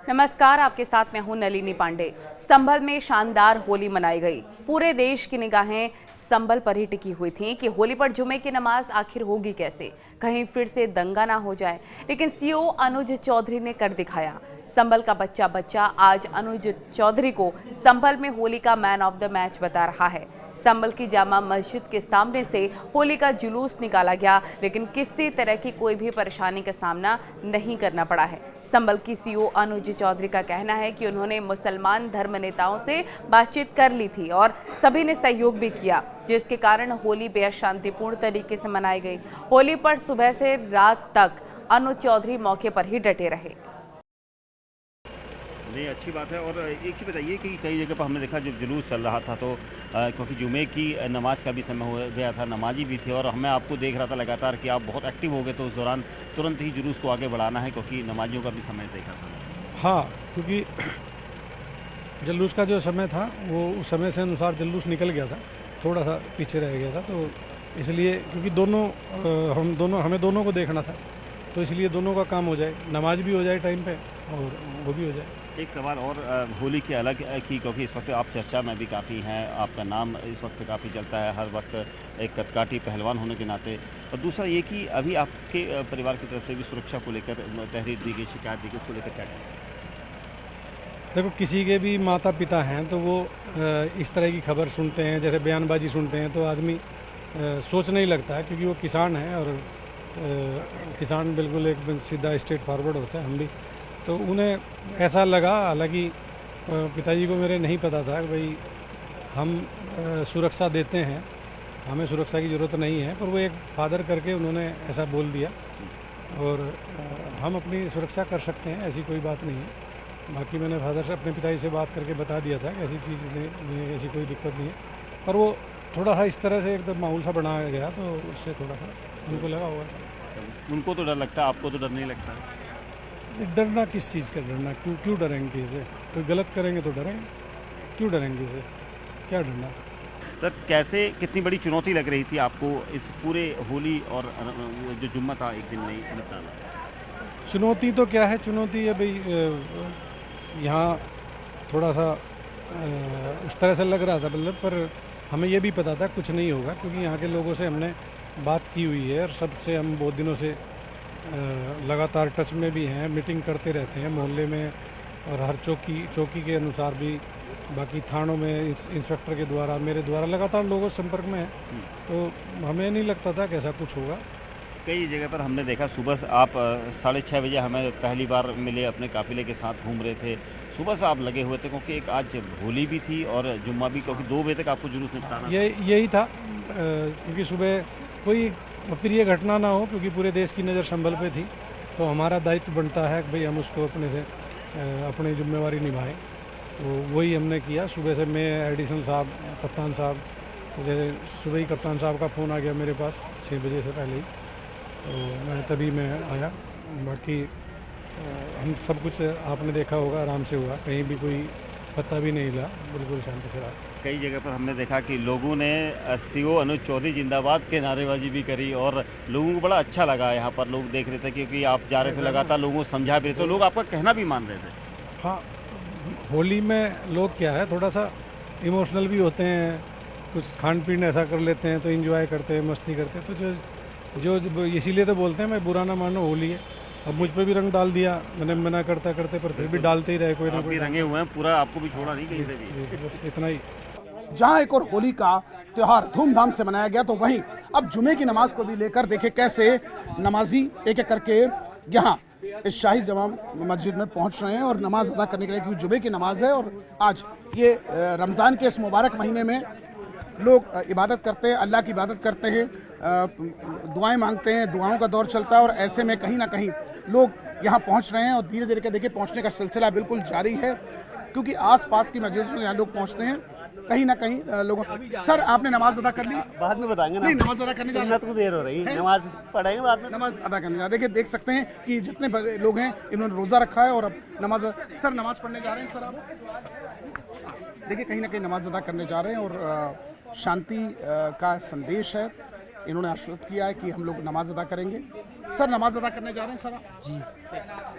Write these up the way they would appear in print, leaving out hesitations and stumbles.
नमस्कार, आपके साथ मैं हूं नलिनी पांडे। संभल में शानदार होली मनाई गई। पूरे देश की निगाहें संभल पर ही टिकी हुई थीं कि होली पर जुमे की नमाज आखिर होगी कैसे, कहीं फिर से दंगा ना हो जाए। लेकिन सीओ अनुज चौधरी ने कर दिखाया। संभल का बच्चा बच्चा आज अनुज चौधरी को संभल में होली का मैन ऑफ द मैच बता रहा है। संभल की जामा मस्जिद के सामने से होली का जुलूस निकाला गया, लेकिन किसी तरह की कोई भी परेशानी का सामना नहीं करना पड़ा है। संभल की सीओ अनुज चौधरी का कहना है कि उन्होंने मुसलमान धर्म नेताओं से बातचीत कर ली थी और सभी ने सहयोग भी किया, जिसके कारण होली बेहद शांतिपूर्ण तरीके से मनाई गई। होली पर सुबह से रात तक अनुज चौधरी मौके पर ही डटे रहे। नहीं, अच्छी बात है। और एक ही बताइए कि कई जगह पर हमने देखा जब जुलूस चल रहा था तो क्योंकि जुमे की नमाज का भी समय हो गया था, नमाजी भी थे, और मैं आपको देख रहा था लगातार कि आप बहुत एक्टिव हो गए, तो उस दौरान तुरंत ही जुलूस को आगे बढ़ाना है क्योंकि नमाजियों का भी समय देखा था। हाँ, क्योंकि जुलूस का जो समय था वो उस समय से अनुसार जुलूस निकल गया था, थोड़ा सा पीछे रह गया था, तो इसलिए क्योंकि हमें दोनों को देखना था, तो इसलिए दोनों का काम हो जाए, नमाज भी हो जाए टाइम पे और वो भी हो जाए। एक सवाल और होली के अलग की, क्योंकि इस वक्त आप चर्चा में भी काफ़ी हैं, आपका नाम इस वक्त काफ़ी चलता है हर वक्त एक कदकाठी पहलवान होने के नाते, और दूसरा ये कि अभी आपके परिवार की तरफ से भी सुरक्षा को लेकर तहरीर दी गई, शिकायत दी गई, उसको लेकर क्या कहें? देखो, किसी के भी माता पिता हैं तो वो इस तरह की खबर सुनते हैं, जैसे बयानबाजी सुनते हैं, तो आदमी सोचने ही लगता है, क्योंकि वो किसान हैं और किसान बिल्कुल एकदम सीधा स्ट्रेट फॉरवर्ड होता है। हम भी तो उन्हें ऐसा लगा, हालांकि पिताजी को मेरे नहीं पता था कि भाई हम सुरक्षा देते हैं, हमें सुरक्षा की ज़रूरत नहीं है, पर वो एक फादर करके उन्होंने ऐसा बोल दिया, और हम अपनी सुरक्षा कर सकते हैं, ऐसी कोई बात नहीं है। बाकी मैंने फादर से, अपने पिताजी से बात करके बता दिया था कि ऐसी चीज़ नहीं, ऐसी कोई दिक्कत नहीं है, पर वो थोड़ा सा इस तरह से एकदम माहौल सा बना गया, तो उससे थोड़ा सा उनको लगा होगा सर। उनको तो डर लगता है, आपको तो डर नहीं लगता? डरना किस चीज़ का डरना, क्यों डरेंगे किसी से? कोई गलत करेंगे तो डरेंगे, क्यों डरेंगे किसी, क्या डरना? सर, कैसे, कितनी बड़ी चुनौती लग रही थी आपको इस पूरे होली और जो जुम्मा था एक दिन नहीं निपटाना? चुनौती तो क्या है, चुनौती है भाई, यहाँ थोड़ा सा उस तरह से लग रहा था, मतलब, पर हमें ये भी पता था कुछ नहीं होगा, क्योंकि यहाँ के लोगों से हमने बात की हुई है और सबसे हम बहुत दिनों से लगातार टच में भी हैं, मीटिंग करते रहते हैं मोहल्ले में, और हर चौकी के अनुसार भी, बाकी थानों में इंस्पेक्टर के द्वारा, मेरे द्वारा लगातार लोगों से संपर्क में है, तो हमें नहीं लगता था कि ऐसा कुछ होगा। कई जगह पर हमने देखा सुबह से आप 6:30 बजे हमें पहली बार मिले, अपने काफिले के साथ घूम रहे थे, सुबह से आप लगे हुए थे, क्योंकि एक आज होली भी थी और जुम्मा भी, क्योंकि 2 बजे तक आपको जुलूस निपटाना। यही था, क्योंकि सुबह कोई अप्रिय घटना ना हो, क्योंकि पूरे देश की नज़र संभल पे थी, तो हमारा दायित्व बनता है कि भाई हम उसको अपने से अपनी जिम्मेवारी निभाएं, तो वही हमने किया। सुबह से मैं, एडिशनल साहब, कप्तान साहब, तो जैसे सुबह ही कप्तान साहब का फ़ोन आ गया मेरे पास 6 बजे से पहले ही, तो तभी मैं आया। बाकी हम सब कुछ आपने देखा होगा, आराम से हुआ, कहीं भी कोई पता भी नहीं हिला, बिल्कुल शांति से रहा। कई जगह पर हमने देखा कि लोगों ने सीओ अनुज चौधरी जिंदाबाद के नारेबाजी भी करी, और लोगों को बड़ा अच्छा लगा। यहाँ पर लोग देख रहे थे, क्योंकि आप जा रहे थे लगातार, लोगों को समझा भी रहे थे, लोग आपका कहना भी मान रहे थे। हाँ, होली में लोग क्या है, थोड़ा सा इमोशनल भी होते हैं, कुछ खान पीन ऐसा कर लेते हैं, तो एंजॉय करते हैं, मस्ती करते हैं, तो जो इसीलिए तो बोलते हैं मैं बुरा ना मानो, होली है। अब मुझ पे भी रंग डाल दिया, मैंने मना करते पर फिर भी डालते ही रहे, कोई ना कोई रंगे हुए हैं, पूरा आपको भी छोड़ा नहीं कहीं से भी। बस इतना ही। जहां एक और होली का त्यौहार धूमधाम से मनाया गया, तो वहीं अब जुमे की नमाज को भी लेकर देखे कैसे नमाजी एक एक करके यहाँ इस शाही जमा मस्जिद में पहुंच रहे हैं और नमाज अदा करने के लिए, क्योंकि जुमे की नमाज है और आज ये रमज़ान के इस मुबारक महीने में लोग इबादत करते हैं, अल्लाह की इबादत करते हैं, दुआएं मांगते हैं, दुआओं का दौर चलता है, और ऐसे में कहीं ना कहीं लोग यहाँ पहुँच रहे हैं और धीरे धीरे के देखिए पहुँचने का सिलसिला बिल्कुल जारी है, क्योंकि आसपास की मस्जिद में यहाँ लोग पहुँचते हैं कहीं ना कहीं लोगों। सर, आपने नमाज अदा कर ली? बाद में बताएंगे ना। नहीं, नमाज अदा करने जा रहे हैं, तो देर हो रही है, नमाज पढ़ेंगे बाद में। नमाज अदा करने जा रहे हैं। देखिए, देख सकते हैं कि जितने लोग हैं इन्होंने रोज़ा रखा है और अब नमाज। सर, नमाज पढ़ने जा रहे हैं सर आप? देखिए, कहीं ना कहीं नमाज अदा करने जा रहे हैं और शांति का संदेश है। इन्होंने आश्वस्त किया है कि हम लोग नमाज अदा करेंगे। सर, नमाज अदा करने जा रहे हैं सर आप? जी,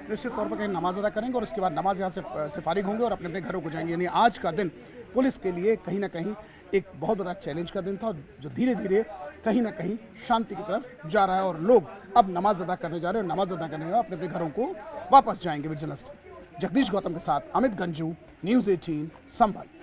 निश्चित तौर पर कहीं नमाज अदा करेंगे और उसके बाद नमाज यहाँ से फारिग होंगे और अपने अपने घरों को जाएंगे। यानी आज का दिन पुलिस के लिए कहीं ना कहीं एक बहुत बड़ा चैलेंज का दिन था, जो धीरे धीरे कहीं ना कहीं शांति की तरफ जा रहा है और लोग अब नमाज अदा करने जा रहे हैं और नमाज अदा करने के बाद अपने अपने घरों को वापस जाएंगे। विजिलेंस जगदीश गौतम के साथ अमित गंजू, न्यूज़ 18 संभल।